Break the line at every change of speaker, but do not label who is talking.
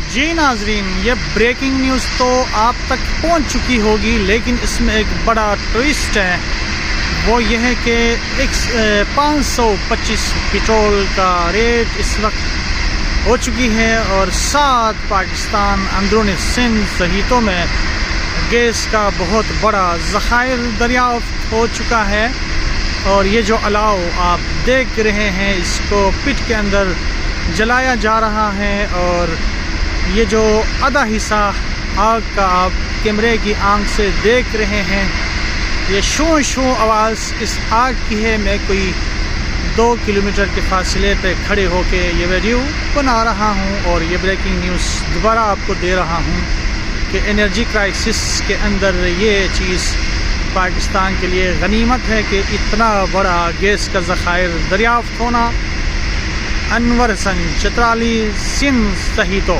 جی ناظرین، یہ breaking news تو آپ تک پہنچ چکی ہوگی، لیکن اس میں ایک بڑا ٹوئسٹ ہے۔ وہ یہ ہے کہ 525 پٹرول کا ریٹ اس وقت ہو چکی ہے اور 7 پاکستان اندرون سندھ صحیتوں میں گیس کا بہت بڑا ذخائر دریافت ہو چکا ہے۔ اور یہ جو الاؤ آپ دیکھ رہے ہیں، اس کو پٹ کے اندر جلایا جا رہا ہے، اور یہ جو آدھا حصہ آگ کا آپ کیمرے کی آنکھ سے دیکھ رہے ہیں، یہ شوں شوں آواز اس آگ کی ہے۔ میں کوئی 2 کلومیٹر کے فاصلے پہ کھڑے ہو کے یہ ویڈیو بنا رہا ہوں، اور یہ بریکنگ نیوز دوبارہ آپ کو دے رہا ہوں کہ انرجی کرائسس کے اندر یہ چیز پاکستان کے لیے غنیمت ہے کہ اتنا بڑا گیس کا ذخائر دریافت ہونا۔ انور حسن، چترالی، سندھ صحیتوں۔